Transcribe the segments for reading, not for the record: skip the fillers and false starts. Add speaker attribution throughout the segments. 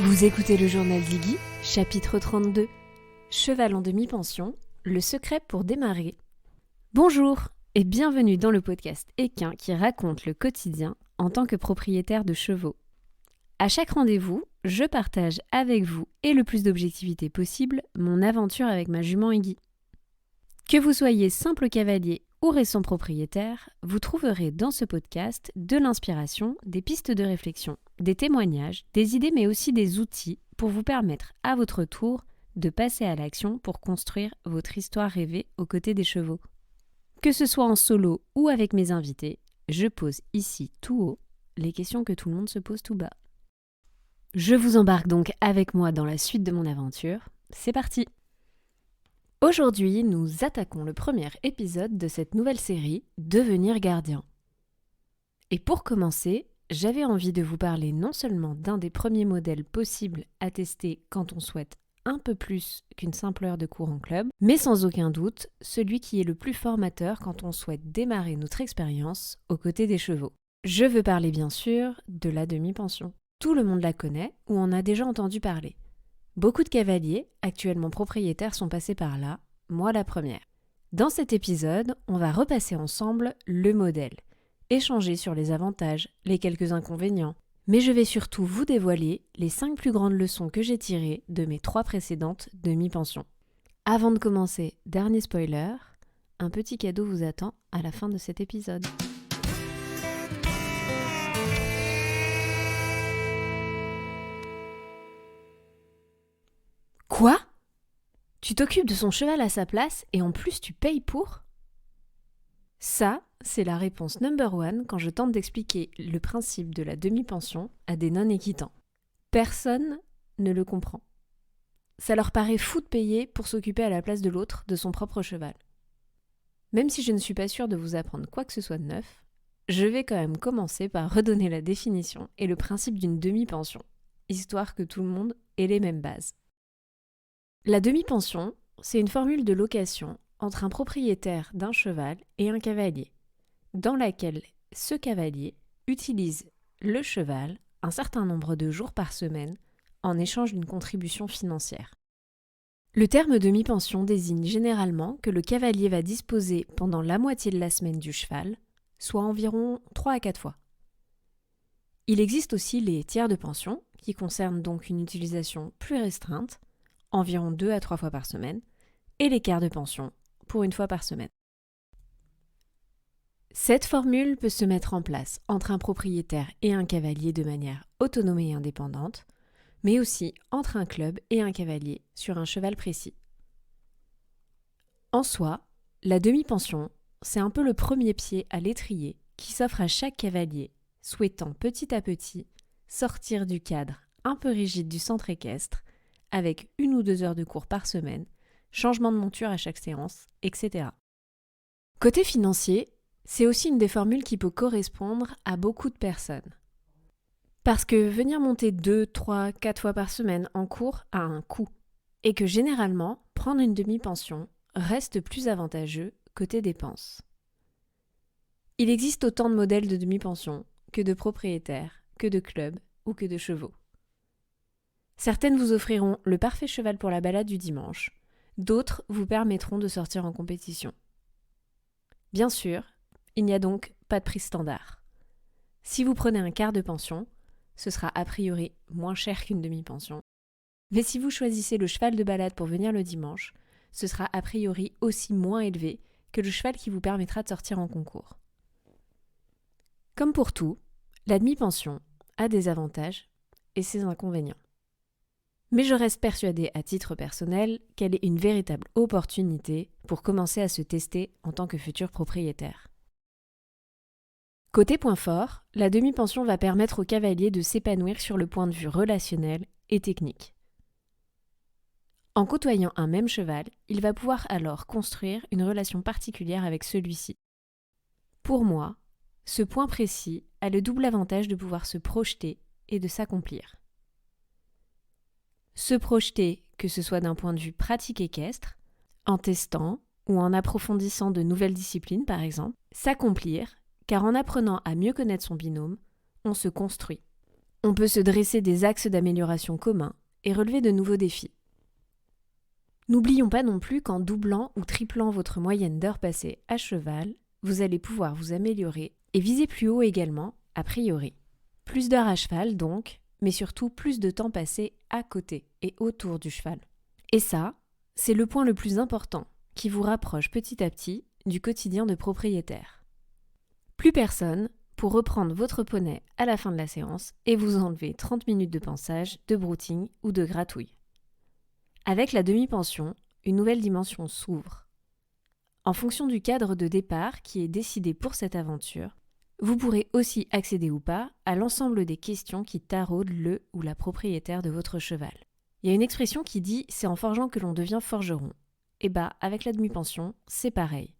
Speaker 1: Vous écoutez le journal d'Iggy, chapitre 32. Cheval en demi-pension, le secret pour démarrer. Bonjour et bienvenue dans le podcast équin qui raconte le quotidien en tant que propriétaire de chevaux. À chaque rendez-vous, je partage avec vous et le plus d'objectivité possible mon aventure avec ma jument Iggy. Que vous soyez simple cavalier ou récent propriétaire, vous trouverez dans ce podcast de l'inspiration, des pistes de réflexion, des témoignages, des idées mais aussi des outils pour vous permettre à votre tour de passer à l'action pour construire votre histoire rêvée aux côtés des chevaux. Que ce soit en solo ou avec mes invités, je pose ici tout haut les questions que tout le monde se pose tout bas. Je vous embarque donc avec moi dans la suite de mon aventure. C'est parti! Aujourd'hui, nous attaquons le premier épisode de cette nouvelle série « Devenir gardien ». Et pour commencer, j'avais envie de vous parler non seulement d'un des premiers modèles possibles à tester quand on souhaite un peu plus qu'une simple heure de cours en club, mais sans aucun doute, celui qui est le plus formateur quand on souhaite démarrer notre expérience aux côtés des chevaux. Je veux parler bien sûr de la demi-pension. Tout le monde la connaît ou en a déjà entendu parler. Beaucoup de cavaliers, actuellement propriétaires, sont passés par là, moi la première. Dans cet épisode, on va repasser ensemble le modèle, échanger sur les avantages, les quelques inconvénients, mais je vais surtout vous dévoiler les 5 plus grandes leçons que j'ai tirées de mes 3 précédentes demi-pensions. Avant de commencer, dernier spoiler, un petit cadeau vous attend à la fin de cet épisode. Quoi ? Tu t'occupes de son cheval à sa place et en plus tu payes pour ? Ça, c'est la réponse number one quand je tente d'expliquer le principe de la demi-pension à des non-équitants. Personne ne le comprend. Ça leur paraît fou de payer pour s'occuper à la place de l'autre de son propre cheval. Même si je ne suis pas sûre de vous apprendre quoi que ce soit de neuf, je vais quand même commencer par redonner la définition et le principe d'une demi-pension, histoire que tout le monde ait les mêmes bases. La demi-pension, c'est une formule de location entre un propriétaire d'un cheval et un cavalier, dans laquelle ce cavalier utilise le cheval un certain nombre de jours par semaine en échange d'une contribution financière. Le terme demi-pension désigne généralement que le cavalier va disposer pendant la moitié de la semaine du cheval, soit environ 3 à 4 fois. Il existe aussi les tiers de pension, qui concernent donc une utilisation plus restreinte, environ 2 à 3 fois par semaine, et les quarts de pension, pour 1 fois par semaine. Cette formule peut se mettre en place entre un propriétaire et un cavalier de manière autonome et indépendante, mais aussi entre un club et un cavalier sur un cheval précis. En soi, la demi-pension, c'est un peu le premier pied à l'étrier qui s'offre à chaque cavalier, souhaitant petit à petit sortir du cadre un peu rigide du centre équestre, avec 1 ou 2 heures de cours par semaine, changement de monture à chaque séance, etc. Côté financier, c'est aussi une des formules qui peut correspondre à beaucoup de personnes. Parce que venir monter 2, 3, 4 fois par semaine en cours a un coût, et que généralement, prendre une demi-pension reste plus avantageux côté dépenses. Il existe autant de modèles de demi-pension que de propriétaires, que de clubs ou que de chevaux. Certaines vous offriront le parfait cheval pour la balade du dimanche, d'autres vous permettront de sortir en compétition. Bien sûr, il n'y a donc pas de prix standard. Si vous prenez un quart de pension, ce sera a priori moins cher qu'une demi-pension. Mais si vous choisissez le cheval de balade pour venir le dimanche, ce sera a priori aussi moins élevé que le cheval qui vous permettra de sortir en concours. Comme pour tout, la demi-pension a des avantages et ses inconvénients. Mais je reste persuadée à titre personnel qu'elle est une véritable opportunité pour commencer à se tester en tant que futur propriétaire. Côté point fort, la demi-pension va permettre au cavalier de s'épanouir sur le point de vue relationnel et technique. En côtoyant un même cheval, il va pouvoir alors construire une relation particulière avec celui-ci. Pour moi, ce point précis a le double avantage de pouvoir se projeter et de s'accomplir. Se projeter, que ce soit d'un point de vue pratique équestre, en testant ou en approfondissant de nouvelles disciplines par exemple, s'accomplir, car en apprenant à mieux connaître son binôme, on se construit. On peut se dresser des axes d'amélioration communs et relever de nouveaux défis. N'oublions pas non plus qu'en doublant ou triplant votre moyenne d'heures passées à cheval, vous allez pouvoir vous améliorer et viser plus haut également, a priori. Plus d'heures à cheval donc, mais surtout plus de temps passé à côté et autour du cheval. Et ça, c'est le point le plus important qui vous rapproche petit à petit du quotidien de propriétaire. Plus personne pour reprendre votre poney à la fin de la séance et vous enlever 30 minutes de pansage, de brouting ou de gratouille. Avec la demi-pension, une nouvelle dimension s'ouvre. En fonction du cadre de départ qui est décidé pour cette aventure, vous pourrez aussi accéder ou pas à l'ensemble des questions qui taraudent le ou la propriétaire de votre cheval. Il y a une expression qui dit « c'est en forgeant que l'on devient forgeron ». Et avec la demi-pension, c'est pareil.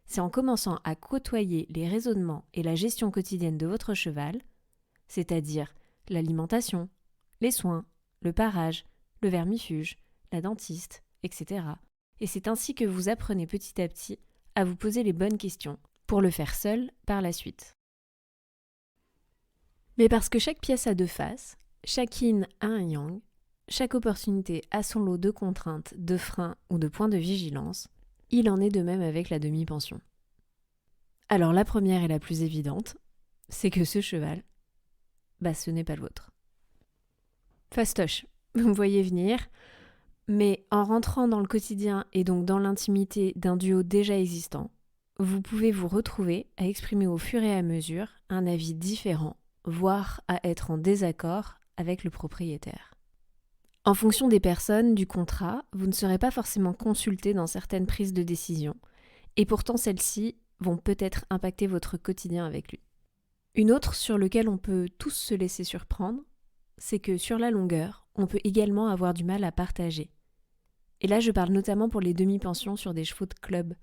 Speaker 1: C'est en commençant à côtoyer les raisonnements et la gestion quotidienne de votre cheval, c'est-à-dire l'alimentation, les soins, le parage, le vermifuge, la dentiste, etc. Et c'est ainsi que vous apprenez petit à petit à vous poser les bonnes questions pour le faire seul par la suite. Mais parce que chaque pièce a deux faces, chaque yin a un yang, chaque opportunité a son lot de contraintes, de freins ou de points de vigilance, il en est de même avec la demi-pension. Alors la première et la plus évidente, c'est que ce cheval, ce n'est pas le vôtre. Fastoche, vous me voyez venir, mais en rentrant dans le quotidien et donc dans l'intimité d'un duo déjà existant, vous pouvez vous retrouver à exprimer au fur et à mesure un avis différent, voire à être en désaccord avec le propriétaire. En fonction des personnes, du contrat, vous ne serez pas forcément consulté dans certaines prises de décision, et pourtant celles-ci vont peut-être impacter votre quotidien avec lui. Une autre sur laquelle on peut tous se laisser surprendre, c'est que sur la longueur, on peut également avoir du mal à partager. Et là, je parle notamment pour les demi-pensions sur des chevaux de club.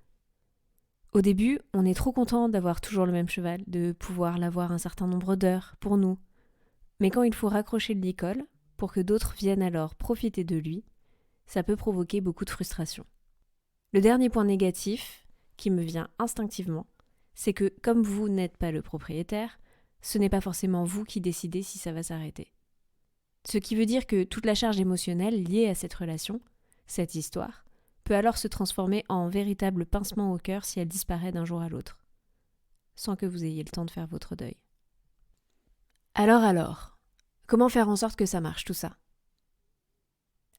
Speaker 1: Au début, on est trop content d'avoir toujours le même cheval, de pouvoir l'avoir un certain nombre d'heures pour nous. Mais quand il faut raccrocher le licol, pour que d'autres viennent alors profiter de lui, ça peut provoquer beaucoup de frustration. Le dernier point négatif, qui me vient instinctivement, c'est que comme vous n'êtes pas le propriétaire, ce n'est pas forcément vous qui décidez si ça va s'arrêter. Ce qui veut dire que toute la charge émotionnelle liée à cette relation, cette histoire, peut alors se transformer en véritable pincement au cœur si elle disparaît d'un jour à l'autre, sans que vous ayez le temps de faire votre deuil. Alors, comment faire en sorte que ça marche tout ça ?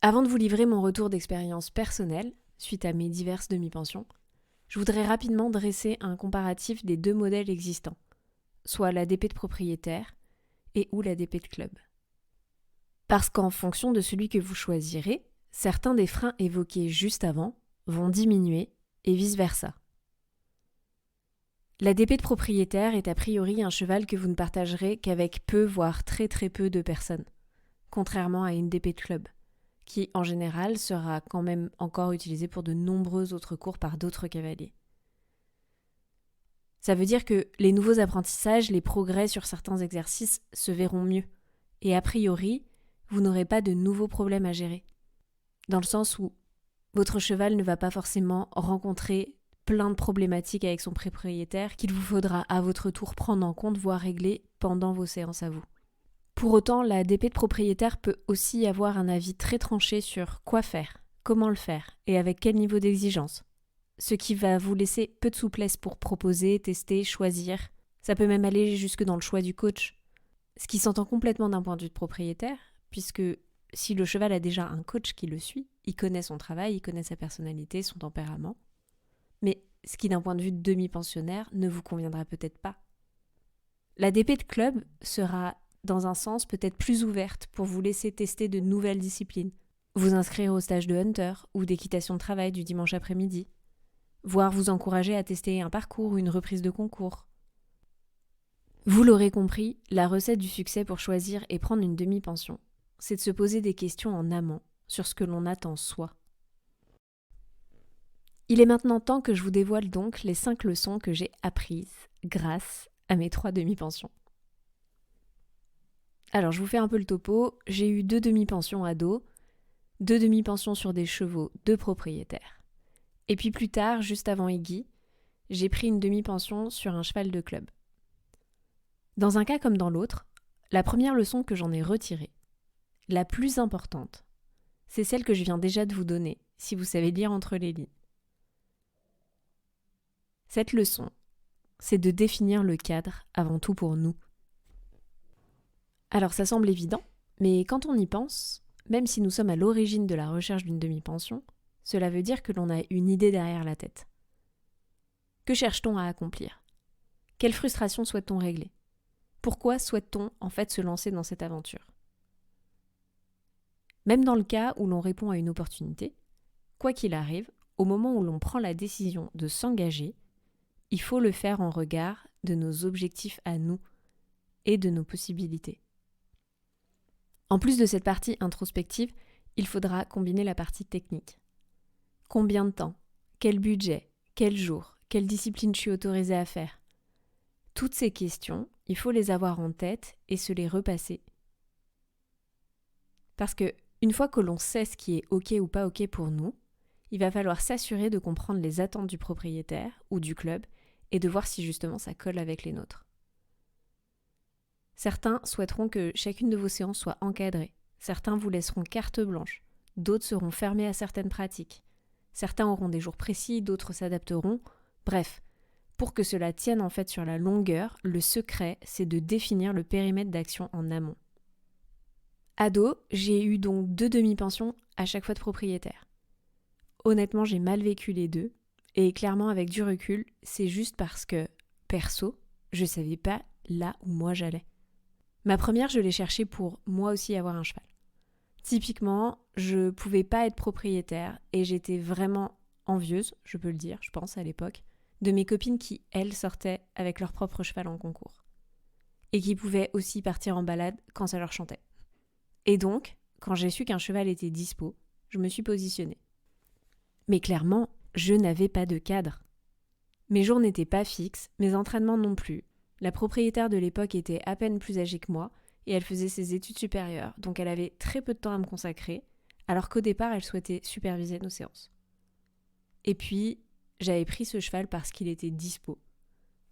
Speaker 1: Avant de vous livrer mon retour d'expérience personnelle, suite à mes diverses demi-pensions, je voudrais rapidement dresser un comparatif des deux modèles existants, soit la DP de propriétaire et ou la DP de club. Parce qu'en fonction de celui que vous choisirez, certains des freins évoqués juste avant vont diminuer et vice-versa. La DP de propriétaire est a priori un cheval que vous ne partagerez qu'avec peu, voire très très peu de personnes, contrairement à une DP de club, qui en général sera quand même encore utilisée pour de nombreux autres cours par d'autres cavaliers. Ça veut dire que les nouveaux apprentissages, les progrès sur certains exercices se verront mieux, et a priori, vous n'aurez pas de nouveaux problèmes à gérer. Dans le sens où votre cheval ne va pas forcément rencontrer plein de problématiques avec son propriétaire qu'il vous faudra à votre tour prendre en compte, voire régler pendant vos séances à vous. Pour autant, la DP de propriétaire peut aussi avoir un avis très tranché sur quoi faire, comment le faire et avec quel niveau d'exigence. Ce qui va vous laisser peu de souplesse pour proposer, tester, choisir. Ça peut même aller jusque dans le choix du coach. Ce qui s'entend complètement d'un point de vue de propriétaire, puisque si le cheval a déjà un coach qui le suit, il connaît son travail, il connaît sa personnalité, son tempérament. Mais ce qui d'un point de vue de demi-pensionnaire ne vous conviendra peut-être pas. La DP de club sera dans un sens peut-être plus ouverte pour vous laisser tester de nouvelles disciplines, vous inscrire au stage de hunter ou d'équitation de travail du dimanche après-midi, voire vous encourager à tester un parcours ou une reprise de concours. Vous l'aurez compris, la recette du succès pour choisir et prendre une demi-pension, c'est de se poser des questions en amont sur ce que l'on attend soi. Il est maintenant temps que je vous dévoile donc les 5 leçons que j'ai apprises grâce à mes 3 demi-pensions. Alors je vous fais un peu le topo, j'ai eu 2 demi-pensions ados, 2 demi-pensions sur des chevaux de propriétaires. Et puis plus tard, juste avant Iggy, j'ai pris une demi-pension sur un cheval de club. Dans un cas comme dans l'autre, La première leçon que j'en ai retirée, la plus importante, c'est celle que je viens déjà de vous donner, si vous savez lire entre les lignes. Cette leçon, c'est de définir le cadre avant tout pour nous. Alors ça semble évident, mais quand on y pense, même si nous sommes à l'origine de la recherche d'une demi-pension, cela veut dire que l'on a une idée derrière la tête. Que cherche-t-on à accomplir ? Quelle frustration souhaite-t-on régler ? Pourquoi souhaite-t-on en fait se lancer dans cette aventure ? Même dans le cas où l'on répond à une opportunité, quoi qu'il arrive, au moment où l'on prend la décision de s'engager, il faut le faire en regard de nos objectifs à nous et de nos possibilités. En plus de cette partie introspective, il faudra combiner la partie technique. Combien de temps ? Quel budget ? Quel jour ? Quelle discipline je suis autorisée à faire ? Toutes ces questions, il faut les avoir en tête et se les repasser. Parce que une fois que l'on sait ce qui est OK ou pas OK pour nous, il va falloir s'assurer de comprendre les attentes du propriétaire ou du club et de voir si justement ça colle avec les nôtres. Certains souhaiteront que chacune de vos séances soit encadrée. Certains vous laisseront carte blanche. D'autres seront fermés à certaines pratiques. Certains auront des jours précis, d'autres s'adapteront. Bref, pour que cela tienne en fait sur la longueur, le secret, c'est de définir le périmètre d'action en amont. Ado, j'ai eu donc 2 demi-pensions à chaque fois de propriétaire. Honnêtement, j'ai mal vécu les deux. Et clairement, avec du recul, c'est juste parce que, perso, je savais pas là où moi j'allais. Ma première, je l'ai cherchée pour moi aussi avoir un cheval. Typiquement, je pouvais pas être propriétaire et j'étais vraiment envieuse, je peux le dire, je pense à l'époque, de mes copines qui, elles, sortaient avec leur propre cheval en concours. Et qui pouvaient aussi partir en balade quand ça leur chantait. Et donc, quand j'ai su qu'un cheval était dispo, je me suis positionnée. Mais clairement, je n'avais pas de cadre. Mes jours n'étaient pas fixes, mes entraînements non plus. La propriétaire de l'époque était à peine plus âgée que moi et elle faisait ses études supérieures, donc elle avait très peu de temps à me consacrer, alors qu'au départ, elle souhaitait superviser nos séances. Et puis, j'avais pris ce cheval parce qu'il était dispo.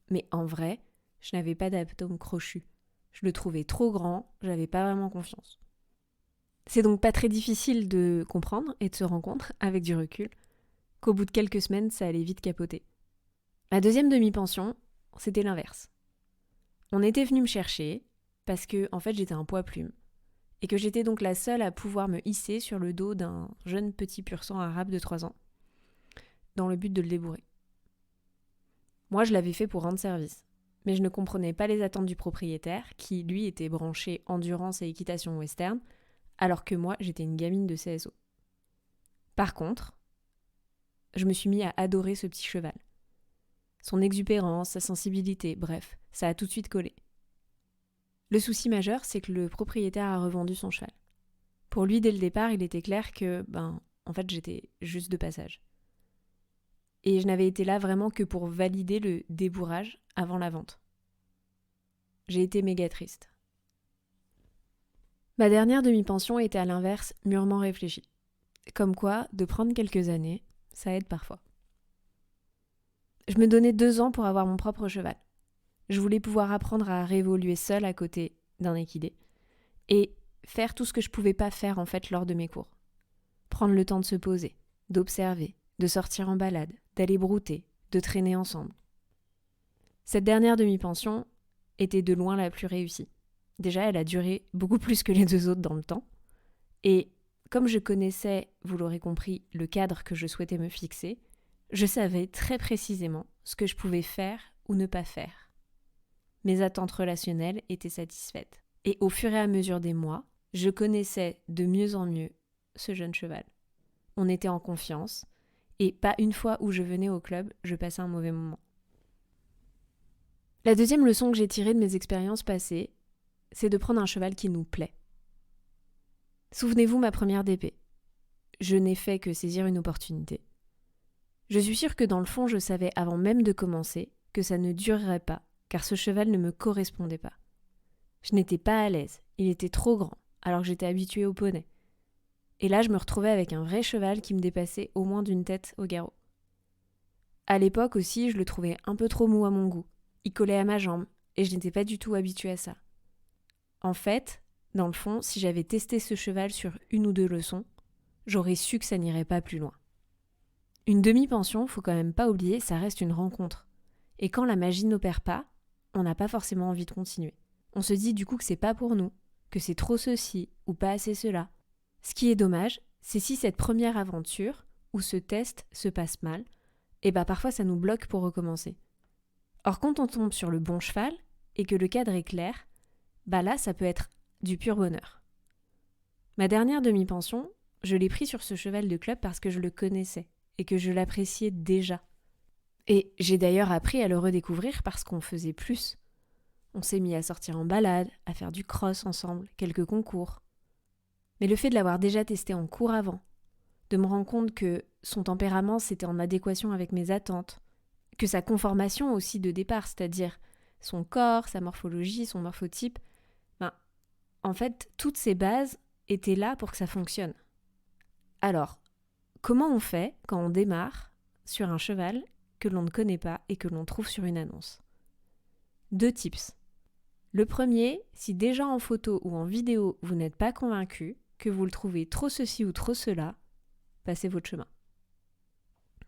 Speaker 1: Mais en vrai, je n'avais pas d'atome crochu. Je le trouvais trop grand, j'avais pas vraiment confiance. C'est donc pas très difficile de comprendre et de se rendre compte, avec du recul, qu'au bout de quelques semaines, ça allait vite capoter. La deuxième demi-pension, c'était l'inverse. On était venu me chercher parce que, en fait, j'étais un poids plume et que j'étais donc la seule à pouvoir me hisser sur le dos d'un jeune petit pur-sang arabe de 3 ans dans le but de le débourrer. Moi, je l'avais fait pour rendre service, mais je ne comprenais pas les attentes du propriétaire qui, lui, était branché endurance et équitation western, alors que moi, j'étais une gamine de CSO. Par contre, je me suis mis à adorer ce petit cheval. Son exubérance, sa sensibilité, bref, ça a tout de suite collé. Le souci majeur, c'est que le propriétaire a revendu son cheval. Pour lui, dès le départ, il était clair que, en fait, j'étais juste de passage. Et je n'avais été là vraiment que pour valider le débourrage avant la vente. J'ai été méga triste. Ma dernière demi-pension était à l'inverse mûrement réfléchie. Comme quoi, de prendre quelques années, ça aide parfois. Je me donnais 2 ans pour avoir mon propre cheval. Je voulais pouvoir apprendre à réévoluer seule à côté d'un équidé et faire tout ce que je pouvais pas faire en fait lors de mes cours. Prendre le temps de se poser, d'observer, de sortir en balade, d'aller brouter, de traîner ensemble. Cette dernière demi-pension était de loin la plus réussie. Déjà, elle a duré beaucoup plus que les 2 autres dans le temps. Et comme je connaissais, vous l'aurez compris, le cadre que je souhaitais me fixer, je savais très précisément ce que je pouvais faire ou ne pas faire. Mes attentes relationnelles étaient satisfaites. Et au fur et à mesure des mois, je connaissais de mieux en mieux ce jeune cheval. On était en confiance, et pas une fois où je venais au club, je passais un mauvais moment. La deuxième leçon que j'ai tirée de mes expériences passées, c'est de prendre un cheval qui nous plaît. Souvenez-vous ma première DP. Je n'ai fait que saisir une opportunité. Je suis sûre que dans le fond, je savais avant même de commencer que ça ne durerait pas, car ce cheval ne me correspondait pas. Je n'étais pas à l'aise, il était trop grand, alors que j'étais habituée au poney. Et là, je me retrouvais avec un vrai cheval qui me dépassait au moins d'une tête au garrot. À l'époque aussi, je le trouvais un peu trop mou à mon goût. Il collait à ma jambe, et je n'étais pas du tout habituée à ça. En fait, dans le fond, si j'avais testé ce cheval sur 1 ou 2 leçons, j'aurais su que ça n'irait pas plus loin. Une demi-pension, faut quand même pas oublier, ça reste une rencontre. Et quand la magie n'opère pas, on n'a pas forcément envie de continuer. On se dit du coup que c'est pas pour nous, que c'est trop ceci ou pas assez cela. Ce qui est dommage, c'est si cette première aventure ou ce test se passe mal, et parfois ça nous bloque pour recommencer. Or quand on tombe sur le bon cheval et que le cadre est clair, là ça peut être du pur bonheur. Ma dernière demi-pension, je l'ai pris sur ce cheval de club parce que je le connaissais et que je l'appréciais déjà. Et j'ai d'ailleurs appris à le redécouvrir parce qu'on faisait plus. On s'est mis à sortir en balade, à faire du cross ensemble, quelques concours. Mais le fait de l'avoir déjà testé en cours avant, de me rendre compte que son tempérament c'était en adéquation avec mes attentes, que sa conformation aussi de départ, c'est-à-dire son corps, sa morphologie, son morphotype, en fait, toutes ces bases étaient là pour que ça fonctionne. Alors, comment on fait quand on démarre sur un cheval que l'on ne connaît pas et que l'on trouve sur une annonce ? 2 tips. Le premier, si déjà en photo ou en vidéo vous n'êtes pas convaincu, que vous le trouvez trop ceci ou trop cela, passez votre chemin.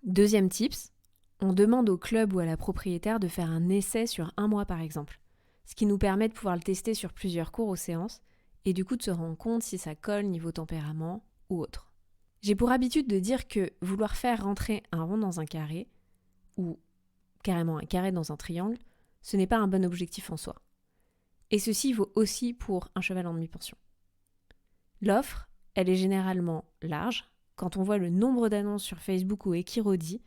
Speaker 1: 2e tips, on demande au club ou à la propriétaire de faire un essai sur 1 mois par exemple, ce qui nous permet de pouvoir le tester sur plusieurs cours aux séances et du coup de se rendre compte si ça colle niveau tempérament ou autre. J'ai pour habitude de dire que vouloir faire rentrer un rond dans un carré ou carrément un carré dans un triangle, ce n'est pas un bon objectif en soi. Et ceci vaut aussi pour un cheval en demi-pension. L'offre, elle est généralement large. Quand on voit le nombre d'annonces sur Facebook ou Equirodi,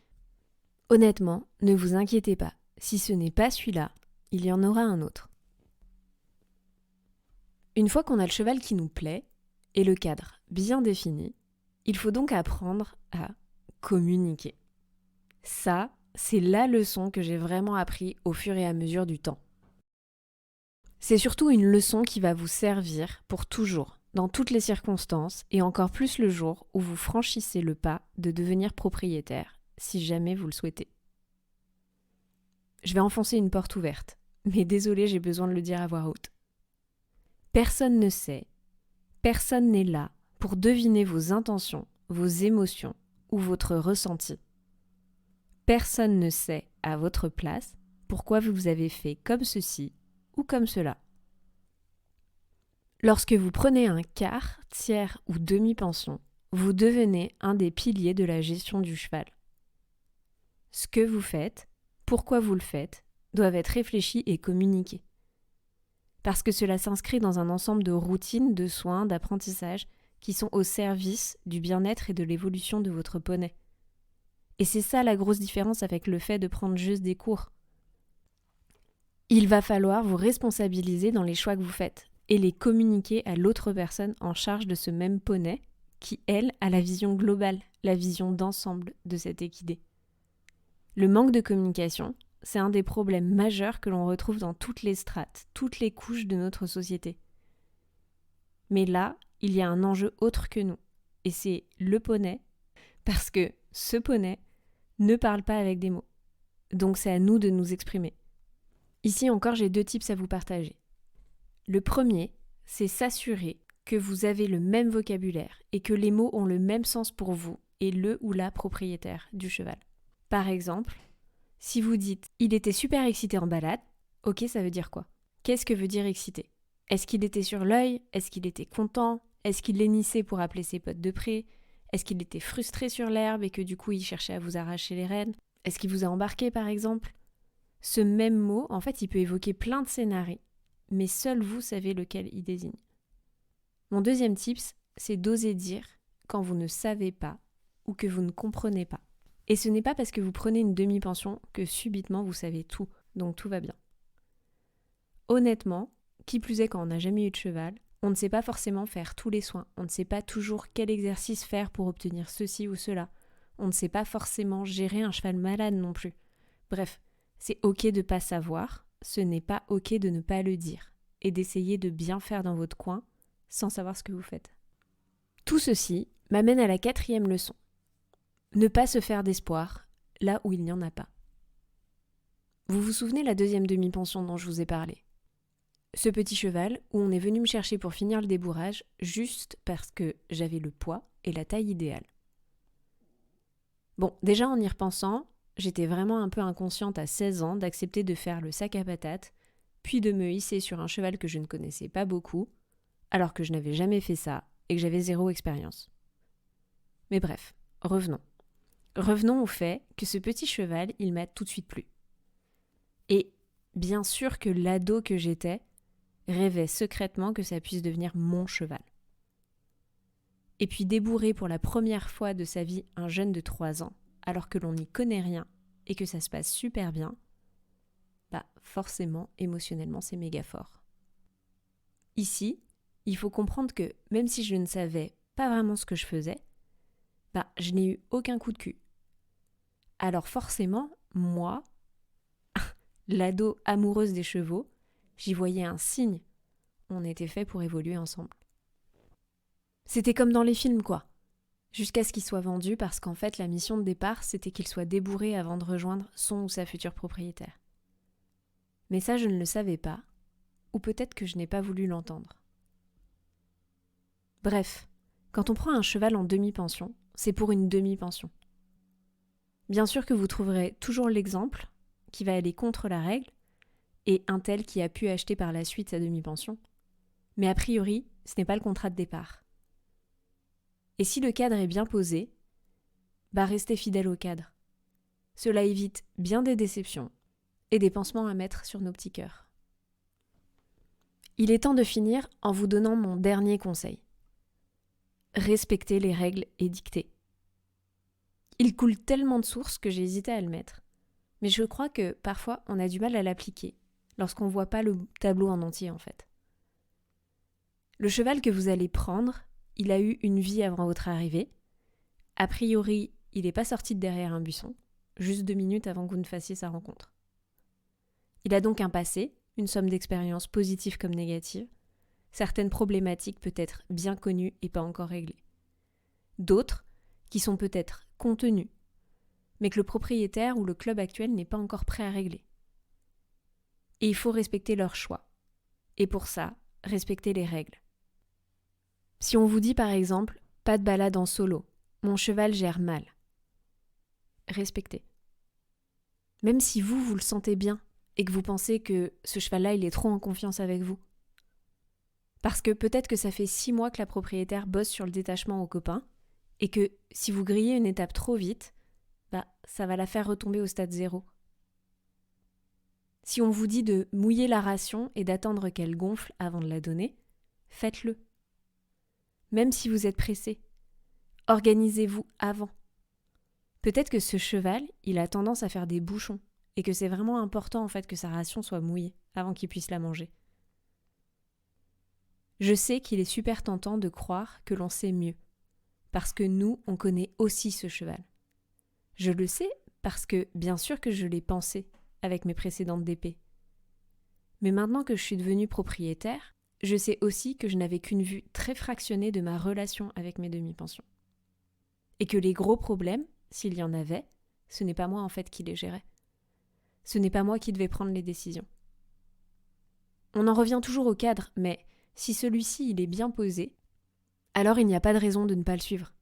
Speaker 1: honnêtement, ne vous inquiétez pas. Si ce n'est pas celui-là, il y en aura un autre. Une fois qu'on a le cheval qui nous plaît et le cadre bien défini, il faut donc apprendre à communiquer. Ça, c'est la leçon que j'ai vraiment appris au fur et à mesure du temps. C'est surtout une leçon qui va vous servir pour toujours, dans toutes les circonstances, et encore plus le jour où vous franchissez le pas de devenir propriétaire, si jamais vous le souhaitez. Je vais enfoncer une porte ouverte, mais désolée, j'ai besoin de le dire à voix haute. Personne ne sait, personne n'est là pour deviner vos intentions, vos émotions ou votre ressenti. Personne ne sait, à votre place, pourquoi vous avez fait comme ceci ou comme cela. Lorsque vous prenez un quart, tiers ou demi-pension, vous devenez un des piliers de la gestion du cheval. Ce que vous faites, pourquoi vous le faites, doivent être réfléchis et communiqués. Parce que cela s'inscrit dans un ensemble de routines, de soins, d'apprentissage qui sont au service du bien-être et de l'évolution de votre poney. Et c'est ça la grosse différence avec le fait de prendre juste des cours. Il va falloir vous responsabiliser dans les choix que vous faites et les communiquer à l'autre personne en charge de ce même poney qui, elle, a la vision globale, la vision d'ensemble de cette équidé. Le manque de communication, c'est un des problèmes majeurs que l'on retrouve dans toutes les strates, toutes les couches de notre société. Mais là, il y a un enjeu autre que nous, et c'est le poney, parce que ce poney ne parle pas avec des mots. Donc c'est à nous de nous exprimer. Ici encore, j'ai 2 tips à vous partager. Le premier, c'est s'assurer que vous avez le même vocabulaire et que les mots ont le même sens pour vous et le ou la propriétaire du cheval. Par exemple, si vous dites « il était super excité en balade », ok, ça veut dire quoi ? Qu'est-ce que veut dire excité ? Est-ce qu'il était sur l'œil ? Est-ce qu'il était content ? Est-ce qu'il hennissait pour appeler ses potes de près ? Est-ce qu'il était frustré sur l'herbe et que du coup il cherchait à vous arracher les rênes ? Est-ce qu'il vous a embarqué par exemple ? Ce même mot, en fait, il peut évoquer plein de scénarios, mais seul vous savez lequel il désigne. Mon deuxième tips, c'est d'oser dire quand vous ne savez pas ou que vous ne comprenez pas. Et ce n'est pas parce que vous prenez une demi-pension que subitement vous savez tout, donc tout va bien. Honnêtement, qui plus est quand on n'a jamais eu de cheval, on ne sait pas forcément faire tous les soins, on ne sait pas toujours quel exercice faire pour obtenir ceci ou cela, on ne sait pas forcément gérer un cheval malade non plus. Bref, c'est ok de ne pas savoir, ce n'est pas ok de ne pas le dire, et d'essayer de bien faire dans votre coin sans savoir ce que vous faites. Tout ceci m'amène à la 4e leçon. Ne pas se faire d'espoir là où il n'y en a pas. Vous vous souvenez la 2e demi-pension dont je vous ai parlé ? Ce petit cheval où on est venu me chercher pour finir le débourrage juste parce que j'avais le poids et la taille idéale. Bon, déjà en y repensant, j'étais vraiment un peu inconsciente à 16 ans d'accepter de faire le sac à patates, puis de me hisser sur un cheval que je ne connaissais pas beaucoup, alors que je n'avais jamais fait ça et que j'avais 0 expérience. Mais bref, revenons. Revenons au fait que ce petit cheval, il m'a tout de suite plu. Et bien sûr que l'ado que j'étais rêvait secrètement que ça puisse devenir mon cheval. Et puis débourrer pour la première fois de sa vie un jeune de 3 ans, alors que l'on n'y connaît rien et que ça se passe super bien, forcément, émotionnellement, c'est méga fort. Ici, il faut comprendre que même si je ne savais pas vraiment ce que je faisais, je n'ai eu aucun coup de cul. Alors forcément, moi, l'ado amoureuse des chevaux, j'y voyais un signe. On était fait pour évoluer ensemble. C'était comme dans les films, quoi. Jusqu'à ce qu'il soit vendu parce qu'en fait, la mission de départ, c'était qu'il soit débourré avant de rejoindre son ou sa future propriétaire. Mais ça, je ne le savais pas, ou peut-être que je n'ai pas voulu l'entendre. Bref, quand on prend un cheval en demi-pension, c'est pour une demi-pension. Bien sûr que vous trouverez toujours l'exemple qui va aller contre la règle et un tel qui a pu acheter par la suite sa demi-pension. Mais a priori, ce n'est pas le contrat de départ. Et si le cadre est bien posé, restez fidèle au cadre. Cela évite bien des déceptions et des pansements à mettre sur nos petits cœurs. Il est temps de finir en vous donnant mon dernier conseil. Respectez les règles édictées. Il coule tellement de sources que j'ai hésité à le mettre. Mais je crois que parfois on a du mal à l'appliquer lorsqu'on ne voit pas le tableau en entier en fait. Le cheval que vous allez prendre, il a eu une vie avant votre arrivée. A priori, il n'est pas sorti de derrière un buisson, juste 2 minutes avant que vous ne fassiez sa rencontre. Il a donc un passé, une somme d'expériences positives comme négatives, certaines problématiques peut-être bien connues et pas encore réglées. D'autres qui sont peut-être contenues, mais que le propriétaire ou le club actuel n'est pas encore prêt à régler. Et il faut respecter leur choix. Et pour ça, respecter les règles. Si on vous dit par exemple, pas de balade en solo, mon cheval gère mal. Respectez. Même si vous le sentez bien et que vous pensez que ce cheval-là, il est trop en confiance avec vous. Parce que peut-être que ça fait 6 mois que la propriétaire bosse sur le détachement aux copains et que si vous grillez une étape trop vite, ça va la faire retomber au stade 0. Si on vous dit de mouiller la ration et d'attendre qu'elle gonfle avant de la donner, faites-le. Même si vous êtes pressé, organisez-vous avant. Peut-être que ce cheval, il a tendance à faire des bouchons et que c'est vraiment important en fait que sa ration soit mouillée avant qu'il puisse la manger. Je sais qu'il est super tentant de croire que l'on sait mieux, parce que nous, on connaît aussi ce cheval. Je le sais parce que, bien sûr que je l'ai pensé avec mes précédentes DP. Mais maintenant que je suis devenue propriétaire, je sais aussi que je n'avais qu'une vue très fractionnée de ma relation avec mes demi-pensions. Et que les gros problèmes, s'il y en avait, ce n'est pas moi en fait qui les gérais. Ce n'est pas moi qui devais prendre les décisions. On en revient toujours au cadre, mais si celui-ci il est bien posé, alors il n'y a pas de raison de ne pas le suivre.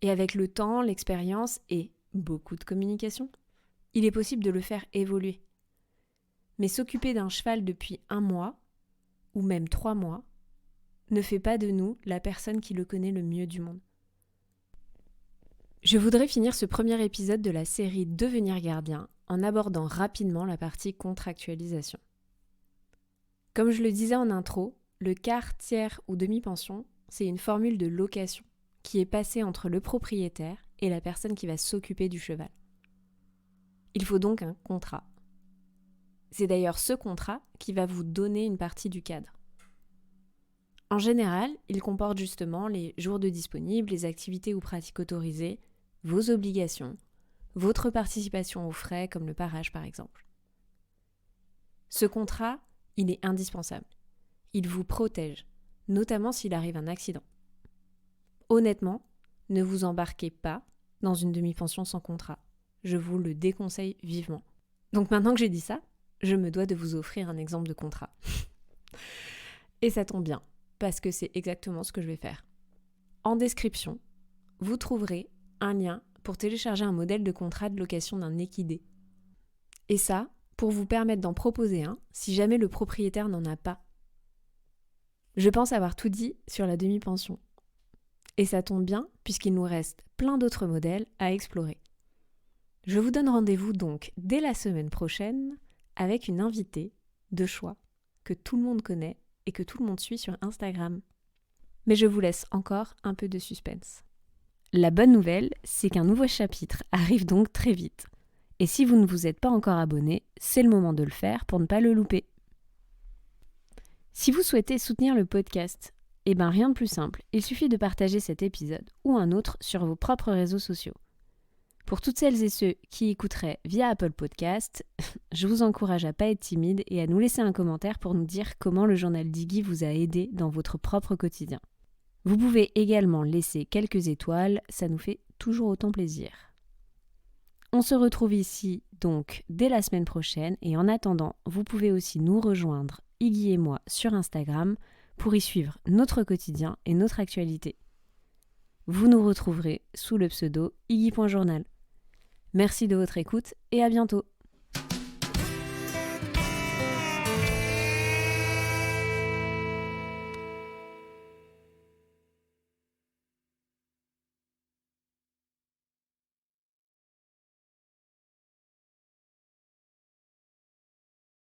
Speaker 1: Et avec le temps, l'expérience et beaucoup de communication, il est possible de le faire évoluer. Mais s'occuper d'un cheval depuis 1 mois, ou même 3 mois, ne fait pas de nous la personne qui le connaît le mieux du monde. Je voudrais finir ce premier épisode de la série Devenir gardien en abordant rapidement la partie contractualisation. Comme je le disais en intro, le quart, tiers ou demi-pension, c'est une formule de location qui est passée entre le propriétaire et la personne qui va s'occuper du cheval. Il faut donc un contrat. C'est d'ailleurs ce contrat qui va vous donner une partie du cadre. En général, il comporte justement les jours de disponibles, les activités ou pratiques autorisées, vos obligations, votre participation aux frais comme le parage par exemple. Ce contrat, il est indispensable. Il vous protège, notamment s'il arrive un accident. Honnêtement, ne vous embarquez pas dans une demi-pension sans contrat. Je vous le déconseille vivement. Donc maintenant que j'ai dit ça, je me dois de vous offrir un exemple de contrat. Et ça tombe bien, parce que c'est exactement ce que je vais faire. En description, vous trouverez un lien pour télécharger un modèle de contrat de location d'un équidé. Et ça, pour vous permettre d'en proposer un, si jamais le propriétaire n'en a pas. Je pense avoir tout dit sur la demi-pension. Et ça tombe bien, puisqu'il nous reste plein d'autres modèles à explorer. Je vous donne rendez-vous donc dès la semaine prochaine avec une invitée de choix que tout le monde connaît et que tout le monde suit sur Instagram. Mais je vous laisse encore un peu de suspense. La bonne nouvelle, c'est qu'un nouveau chapitre arrive donc très vite. Et si vous ne vous êtes pas encore abonné, c'est le moment de le faire pour ne pas le louper. Si vous souhaitez soutenir le podcast, rien de plus simple, il suffit de partager cet épisode ou un autre sur vos propres réseaux sociaux. Pour toutes celles et ceux qui écouteraient via Apple Podcast, je vous encourage à pas être timide et à nous laisser un commentaire pour nous dire comment le journal d'Iggy vous a aidé dans votre propre quotidien. Vous pouvez également laisser quelques étoiles, ça nous fait toujours autant plaisir. On se retrouve ici donc dès la semaine prochaine et en attendant, vous pouvez aussi nous rejoindre, Iggy et moi, sur Instagram pour y suivre notre quotidien et notre actualité. Vous nous retrouverez sous le pseudo iggy.journal. Merci de votre écoute et à bientôt.